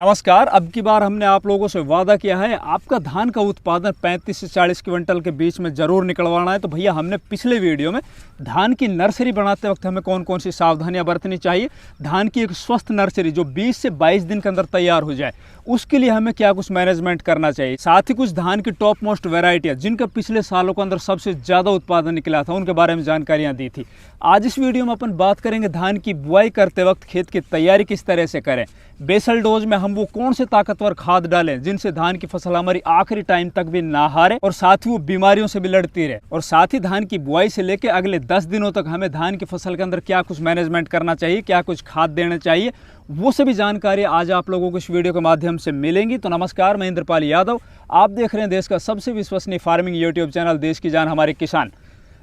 नमस्कार। अब की बार हमने आप लोगों से वादा किया है आपका धान का उत्पादन 35 से 40 क्विंटल के बीच में ज़रूर निकलवाना है। तो भैया हमने पिछले वीडियो में धान की नर्सरी बनाते वक्त हमें कौन कौन सी सावधानियां बरतनी चाहिए, धान की एक स्वस्थ नर्सरी जो 20 से 22 दिन के अंदर तैयार हो जाए उसके लिए हमें क्या कुछ मैनेजमेंट करना चाहिए, साथ ही कुछ धान की टॉप मोस्ट वेराइटियाँ जिनका पिछले सालों के अंदर सबसे ज़्यादा उत्पादन निकला था उनके बारे में जानकारियाँ दी थी। आज इस वीडियो में अपन बात करेंगे धान की बुआई करते वक्त खेत की तैयारी किस तरह से करें, बेसल डोज में हम वो कौन से ताकतवर खाद डालें जिनसे धान की फसल हमारी आखिरी टाइम तक भी ना हारे और साथ ही वो बीमारियों से भी लड़ती रहे, और साथ ही धान की बुआई से लेकर अगले 10 दिनों तक हमें धान की फसल के अंदर क्या कुछ मैनेजमेंट करना चाहिए, क्या कुछ खाद देना चाहिए, वो सभी जानकारी आज आप लोगों को इस वीडियो के माध्यम से मिलेंगी। तो नमस्कार, मैं इंद्रपाल यादव, आप देख रहे हैं देश का सबसे विश्वसनीय फार्मिंग यूट्यूब चैनल देश की जान हमारे किसान।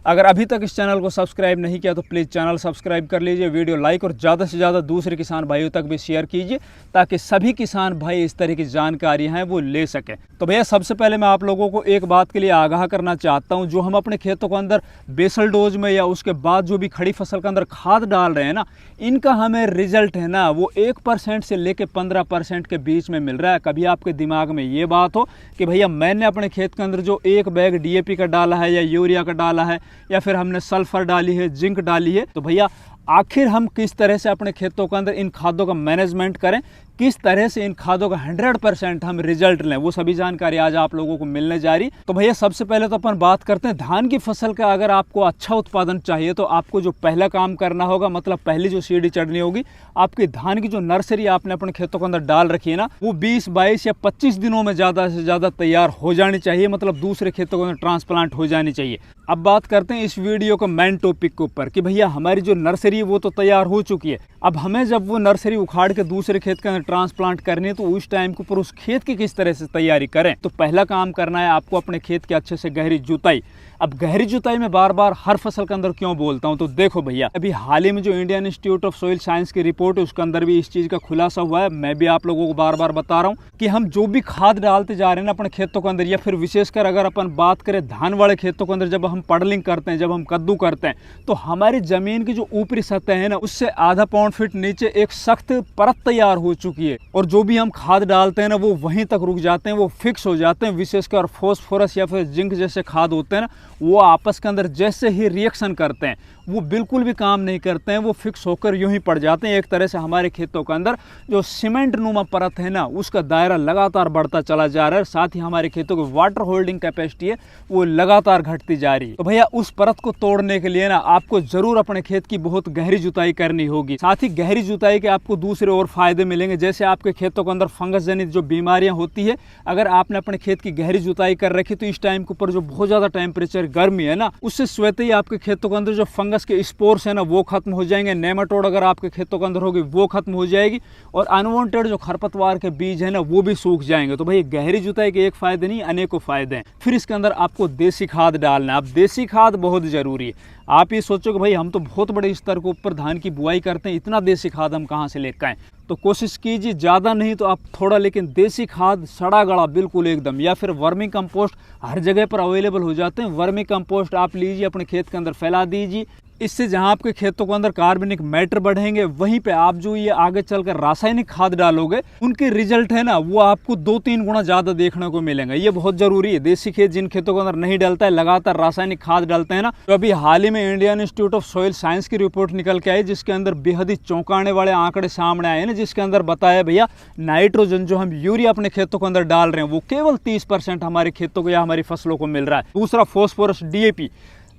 अगर अभी तक इस चैनल को सब्सक्राइब नहीं किया तो प्लीज़ चैनल सब्सक्राइब कर लीजिए, वीडियो लाइक और ज़्यादा से ज़्यादा दूसरे किसान भाइयों तक भी शेयर कीजिए ताकि सभी किसान भाई इस तरह की जानकारी हैं वो ले सकें। तो भैया सबसे पहले मैं आप लोगों को एक बात के लिए आगाह करना चाहता हूं, जो हम अपने खेतों के अंदर बेसल डोज में या उसके बाद जो भी खड़ी फसल के अंदर खाद डाल रहे हैं ना, इनका हमें रिजल्ट है ना वो 1% से लेकर 15% के बीच में मिल रहा है। कभी आपके दिमाग में ये बात हो कि भैया मैंने अपने खेत के अंदर जो एक बैग DAP का डाला है या यूरिया का डाला है या फिर हमने सल्फर डाली है, जिंक डाली है, तो भैया आखिर हम किस तरह से अपने खेतों के अंदर इन खादों का मैनेजमेंट करें, किस तरह से इन खादों का 100% हम रिजल्ट लें, वो सभी जानकारी आज आप लोगों को मिलने जा रही। तो भैया सबसे पहले तो अपन बात करते हैं धान की फसल का। अगर आपको अच्छा उत्पादन चाहिए तो आपको जो पहला काम करना होगा, मतलब पहली जो सीढ़ी चढ़नी होगी, आपकी धान की जो नर्सरी आपने अपने खेतों के अंदर डाल रखी है ना, वो 20, 22 या 25 दिनों में ज़्यादा से ज़्यादा तैयार हो जानी चाहिए, मतलब दूसरे खेतों के अंदर ट्रांसप्लांट हो जानी चाहिए। अब बात करते हैं इस वीडियो का मेन टॉपिक के ऊपर कि भैया हमारी जो नर्सरी है वो तो तैयार हो चुकी है, अब हमें जब वो नर्सरी उखाड़ के दूसरे खेत के अंदर ट्रांसप्लांट करनी है तो उस टाइम के ऊपर उस खेत की किस तरह से तैयारी करें। तो पहला काम करना है आपको अपने खेत की अच्छे से गहरी जुताई। अब गहरी जुताई में बार बार हर फसल के अंदर क्यों बोलता हूं, तो देखो भैया अभी हाल ही में जो Indian institute of soil science की रिपोर्ट है उसके अंदर भी इस चीज़ का खुलासा हुआ है। मैं भी आप लोगों को बार बार बता रहा हूं कि हम जो भी खाद डालते जा रहे हैं ना अपने खेतों के अंदर, या फिर विशेषकर अगर अपन बात करें धान वाले खेतों के अंदर, जब हम पडलिंग करते हैं, जब हम कद्दू करते हैं, तो हमारी जमीन की जो ऊपरी सतह है ना उससे आधा पौंड फीट नीचे एक सख्त परत तैयार हो चुकी है, और जो भी हम खाद डालते हैं ना वो वहीं तक रुक जाते हैं, वो फिक्स हो जाते हैं। विशेषकर फॉस्फोरस या फिर जिंक जैसे खाद होते हैं ना, वो आपस के अंदर जैसे ही रिएक्शन करते हैं वो बिल्कुल भी काम नहीं करते हैं, वो फिक्स होकर यूं ही पड़ जाते हैं। एक तरह से हमारे खेतों के अंदर जो सीमेंट नुमा परत है ना उसका दायरा लगातार बढ़ता चला जा रहा है, साथ ही हमारे खेतों की वाटर होल्डिंग कैपेसिटी है वो लगातार घटती जा रही है। तो भैया उस परत को तोड़ने के लिए ना आपको जरूर अपने खेत की बहुत गहरी जुताई करनी होगी। साथ ही गहरी जुताई के आपको दूसरे और फायदे मिलेंगे, जैसे आपके खेतों के अंदर फंगस जनित जो बीमारियां होती है, अगर आपने अपने खेत की गहरी जुताई कर रखी तो इस टाइम के ऊपर जो बहुत ज्यादा टेम्परेचर गर्मी है ना, उससे स्वतः ही आपके खेतों के अंदर जो फंगस के स्पोर्स है ना वो खत्म हो जाएंगे, नेमाटोड अगर आपके खेतों के अंदर होगी वो खत्म हो जाएगी, और अनवांटेड जो खरपतवार के बीज है ना वो भी सूख जाएंगे। तो भाई गहरी जुताई के एक फायदे नहीं अनेकों फायदे हैं। फिर इसके अंदर आपको देसी खाद डालना है। अब देसी खाद बहुत जरूरी है। आप ये सोचो कि भाई हम तो बहुत बड़े स्तर के ऊपर धान की बुआई करते हैं, इतना देसी खाद हम कहाँ से लेकर आए, तो कोशिश कीजिए ज़्यादा नहीं तो आप थोड़ा, लेकिन देसी खाद सड़ा गड़ा बिल्कुल एकदम, या फिर वर्मी कंपोस्ट हर जगह पर अवेलेबल हो जाते हैं। वर्मी कंपोस्ट आप लीजिए अपने खेत के अंदर फैला दीजिए, इससे जहां आपके खेतों के अंदर कार्बनिक मैटर बढ़ेंगे वहीं पे आप जो ये आगे चलकर रासायनिक खाद डालोगे उनके रिजल्ट है ना वो आपको 2-3 गुना ज़्यादा देखने को मिलेंगे। ये बहुत ज़रूरी है। देसी खेत जिन खेतों के अंदर नहीं डलता है, लगातार रासायनिक खाद डालते हैं ना, तो अभी हाल ही में Indian institute of soil science की रिपोर्ट निकल के आई जिसके अंदर बेहद ही चौंकाने वाले आंकड़े सामने आए ना, जिसके अंदर बताया भैया नाइट्रोजन जो हम यूरिया अपने खेतों के अंदर डाल रहे हैं वो केवल 30% हमारे खेतों को या हमारी फसलों को मिल रहा है। दूसरा फॉस्फोरस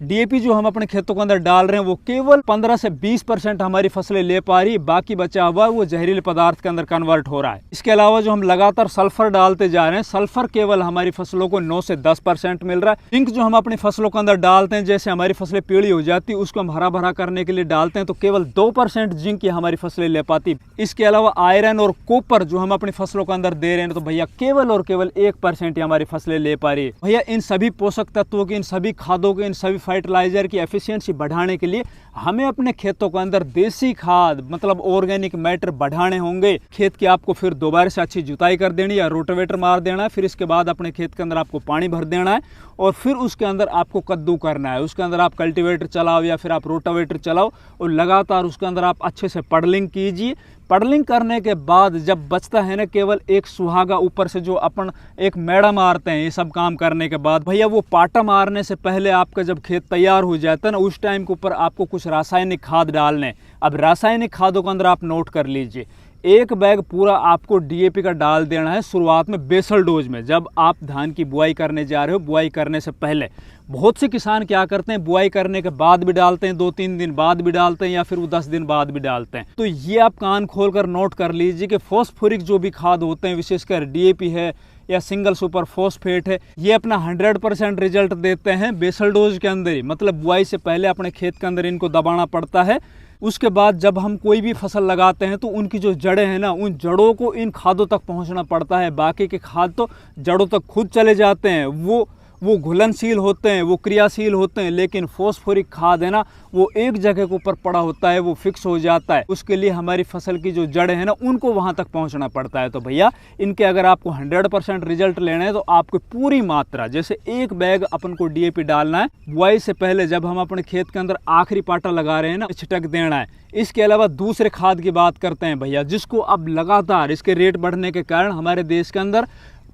DAP जो हम अपने खेतों के अंदर डाल रहे हैं वो केवल 15 से 20% हमारी फसलें ले पा रही, बाकी बचा हुआ वो जहरीले पदार्थ के अंदर कन्वर्ट हो रहा है। इसके अलावा जो हम लगातार सल्फर डालते जा रहे हैं, सल्फर केवल हमारी फसलों को 9 से 10% मिल रहा है। जिंक जो हम अपनी फसलों के अंदर डालते हैं, जैसे हमारी फसलें पीली हो जाती है उसको हम हरा भरा करने के लिए डालते हैं, तो केवल 2% जिंक की हमारी फसलें ले पाती। इसके अलावा आयरन और कॉपर जो हम अपनी फसलों के अंदर दे रहे हैं तो भैया केवल और केवल 1% ही हमारी फसलें ले पा रही है। भैया इन सभी पोषक तत्वों की, इन सभी खादों के, इन सभी फर्टिलाइजर की एफिशिएंसी बढ़ाने के लिए हमें अपने खेतों के अंदर देसी खाद मतलब ऑर्गेनिक मैटर बढ़ाने होंगे। खेत की आपको फिर दोबारा से अच्छी जुताई कर देनी या रोटावेटर मार देना है, फिर इसके बाद अपने खेत के अंदर आपको पानी भर देना है और फिर उसके अंदर आपको कद्दू करना है। उसके अंदर आप कल्टीवेटर चलाओ या फिर आप रोटावेटर चलाओ और लगातार उसके अंदर आप अच्छे से पडलिंग कीजिए। पडलिंग करने के बाद जब बचता है ना केवल एक सुहागा ऊपर से जो अपन एक मेड़ा मारते हैं, ये सब काम करने के बाद भैया वो पाटा मारने से पहले आपका जब खेत तैयार हो जाता है ना, उस टाइम के ऊपर आपको कुछ रासायनिक खाद डालने। अब रासायनिक खादों के अंदर आप नोट कर लीजिए, एक बैग पूरा आपको डीएपी का डाल देना है शुरुआत में बेसल डोज में, जब आप धान की बुआई करने जा रहे हो, बुआई करने से पहले। बहुत से किसान क्या करते हैं, बुआई करने के बाद भी डालते हैं, 2-3 दिन बाद भी डालते हैं या फिर वो 10 दिन बाद भी डालते हैं। तो ये आप कान खोलकर नोट कर लीजिए कि फॉस्फोरिक जो भी खाद होते हैं, विशेषकर डीएपी है या सिंगल सुपर फॉस्फेट है, ये अपना 100% रिजल्ट देते हैं बेसल डोज के अंदर ही। मतलब बुआई से पहले अपने खेत के अंदर इनको दबाना पड़ता है। उसके बाद जब हम कोई भी फसल लगाते हैं तो उनकी जो जड़ें हैं ना, उन जड़ों को इन खादों तक पहुंचना पड़ता है। बाकी के खाद तो जड़ों तक खुद चले जाते हैं, वो घुलनशील होते हैं, वो क्रियाशील होते हैं, लेकिन फॉस्फोरिक खाद है ना, वो एक जगह के ऊपर पड़ा होता है, वो फिक्स हो जाता है। उसके लिए हमारी फसल की जो जड़ें हैं ना, उनको वहां तक पहुंचना पड़ता है। तो भैया इनके अगर आपको 100% रिजल्ट लेना है तो आपको पूरी मात्रा, जैसे एक बैग अपन को डीएपी डालना है बुआई से पहले, जब हम अपने खेत के अंदर आखिरी पाटा लगा रहे हैं ना, छिटक देना है। इसके अलावा दूसरे खाद की बात करते हैं भैया, जिसको अब लगातार इसके रेट बढ़ने के कारण हमारे देश के अंदर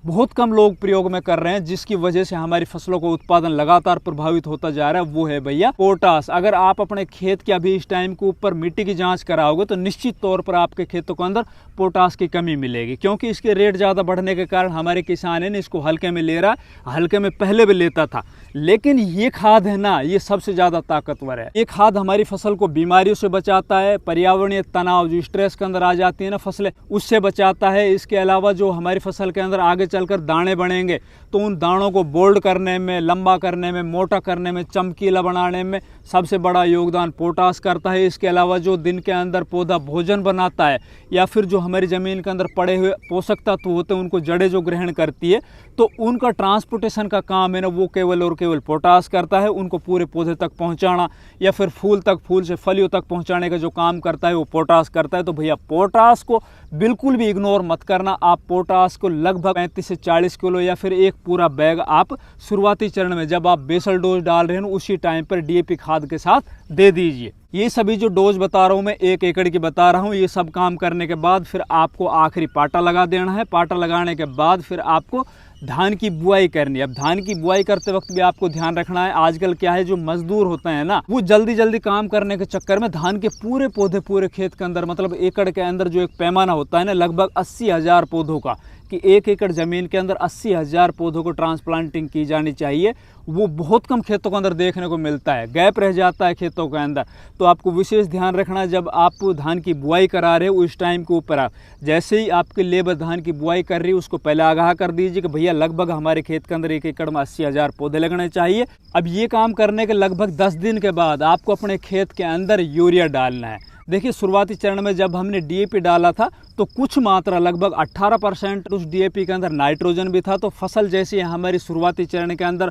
बहुत कम लोग प्रयोग में कर रहे हैं, जिसकी वजह से हमारी फसलों का उत्पादन लगातार प्रभावित होता जा रहा है। वो है भैया पोटास। अगर आप अपने खेत के अभी इस टाइम के ऊपर मिट्टी की जांच कराओगे तो निश्चित तौर पर आपके खेतों के अंदर पोटास की कमी मिलेगी, क्योंकि इसके रेट ज़्यादा बढ़ने के कारण हमारे किसान है इसको हल्के में ले रहा है। हल्के में पहले भी लेता था, लेकिन ये खाद है ना, ये सबसे ज़्यादा ताकतवर है। ये खाद हमारी फसल को बीमारियों से बचाता है, पर्यावरणीय तनाव जो स्ट्रेस के अंदर आ जाती है ना फसलें, उससे बचाता है। इसके अलावा जो हमारी फसल के अंदर आगे चलकर दाने बनेंगे तो उन दानों को बोल्ड करने में, लंबा करने में, मोटा करने में, चमकीला बनाने में सबसे बड़ा योगदान पोटास करता है। इसके अलावा जो दिन के अंदर पौधा भोजन बनाता है या फिर जो हमारी ज़मीन के अंदर पड़े हुए पोषक तत्व होते हैं उनको जड़ें जो ग्रहण करती है, तो उनका ट्रांसपोर्टेशन का काम है ना, वो केवल और केवल पोटास करता है। उनको पूरे पौधे तक पहुंचाना या फिर फूल तक, फूल से फलियों तक पहुंचाने का जो काम करता है वो पोटास करता है। तो भैया पोटास को बिल्कुल भी इग्नोर मत करना। आप पोटास को लगभग 35 से 40 किलो या फिर एक पूरा बैग आप शुरुआती चरण में जब आप बेसल डोज डाल रहे हैं उसी टाइम पर डीएपी खाद के साथ दे दीजिए। ये सभी जो डोज बता रहा हूँ मैं, 1 एकड़ की बता रहा हूँ। ये सब काम करने के बाद फिर आपको आखिरी पाटा लगा देना है। पाटा लगाने के बाद फिर आपको धान की बुआई करनी है। अब धान की बुआई करते वक्त भी आपको ध्यान रखना है, आजकल क्या है, जो मजदूर होते हैं ना, वो जल्दी जल्दी काम करने के चक्कर में धान के पूरे पौधे पूरे खेत के अंदर, मतलब एकड़ के अंदर जो एक पैमाना होता है ना, लगभग 80,000 पौधों का, कि 1 एकड़ ज़मीन के अंदर 80,000 पौधों को ट्रांसप्लांटिंग की जानी चाहिए। वो बहुत कम खेतों के अंदर देखने को मिलता है, गैप रह जाता है खेतों के अंदर। तो आपको विशेष ध्यान रखना, जब आप धान की बुआई करा रहे हो उस टाइम के ऊपर आप जैसे ही आपके लेबर धान की बुआई कर रही है उसको पहले आगाह कर दीजिए कि भैया लगभग हमारे खेत के अंदर 1 एकड़ में 80,000 पौधे लगने चाहिए। अब ये काम करने के लगभग 10 दिन के बाद आपको अपने खेत के अंदर यूरिया डालना है। देखिए शुरुआती चरण में जब हमने डीएपी डाला था तो कुछ मात्रा लगभग 18% उस डीएपी के अंदर नाइट्रोजन भी था। तो फसल जैसे हमारी शुरुआती चरण के अंदर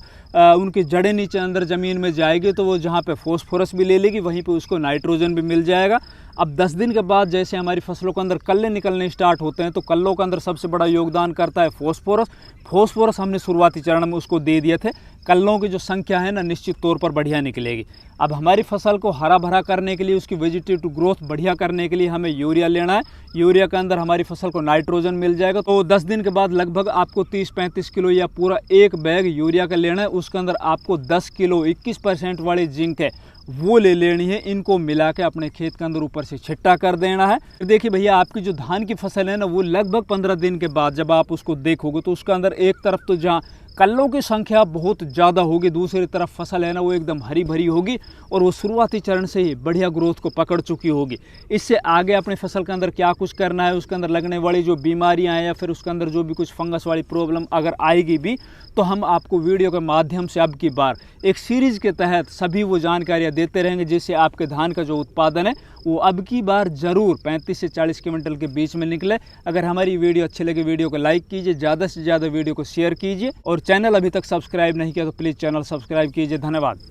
उनकी जड़ें नीचे अंदर ज़मीन में जाएगी तो वो जहाँ पे फॉस्फोरस भी ले लेगी वहीं पे उसको नाइट्रोजन भी मिल जाएगा। अब 10 दिन के बाद जैसे हमारी फसलों के अंदर कल्ले निकलने स्टार्ट होते हैं तो कल्लों के अंदर सबसे बड़ा योगदान करता है फॉस्फोरस। फॉस्फोरस हमने शुरुआती चरण में उसको दे दिए थे। कल्लों की जो संख्या है ना निश्चित तौर पर बढ़िया निकलेगी। अब हमारी फसल को हरा भरा करने के लिए, उसकी वेजिटेटिव ग्रोथ बढ़िया करने के लिए हमें यूरिया लेना है। यूरिया के अंदर हमारी फसल को नाइट्रोजन मिल जाएगा। तो 10 दिन के बाद लगभग आपको 30-35 किलो या पूरा एक बैग यूरिया का लेना है। उसके अंदर आपको 10 किलो 21% वाली जिंक है वो ले लेनी है। इनको मिला के अपने खेत के अंदर ऊपर से छिट्टा कर देना है। देखिए भैया आपकी जो धान की फसल है ना वो लगभग 15 दिन के बाद जब आप उसको देखोगे तो उसके अंदर एक तरफ तो जहाँ कल्लों की संख्या बहुत ज़्यादा होगी, दूसरी तरफ फसल है ना वो एकदम हरी भरी होगी और वो शुरुआती चरण से ही बढ़िया ग्रोथ को पकड़ चुकी होगी। इससे आगे अपनी फसल के अंदर क्या कुछ करना है, उसके अंदर लगने वाली जो बीमारियां हैं या फिर उसके अंदर जो भी कुछ फंगस वाली प्रॉब्लम अगर आएगी भी तो हम आपको वीडियो के माध्यम से अब की बार एक सीरीज़ के तहत सभी वो जानकारियाँ देते रहेंगे, जिससे आपके धान का जो उत्पादन है वो अब की बार ज़रूर 35 से 40 क्विंटल के बीच में निकले। अगर हमारी वीडियो अच्छी लगे वीडियो को लाइक कीजिए, ज़्यादा से ज़्यादा वीडियो को शेयर कीजिए और चैनल अभी तक सब्सक्राइब नहीं किया तो प्लीज़ चैनल सब्सक्राइब कीजिए। धन्यवाद।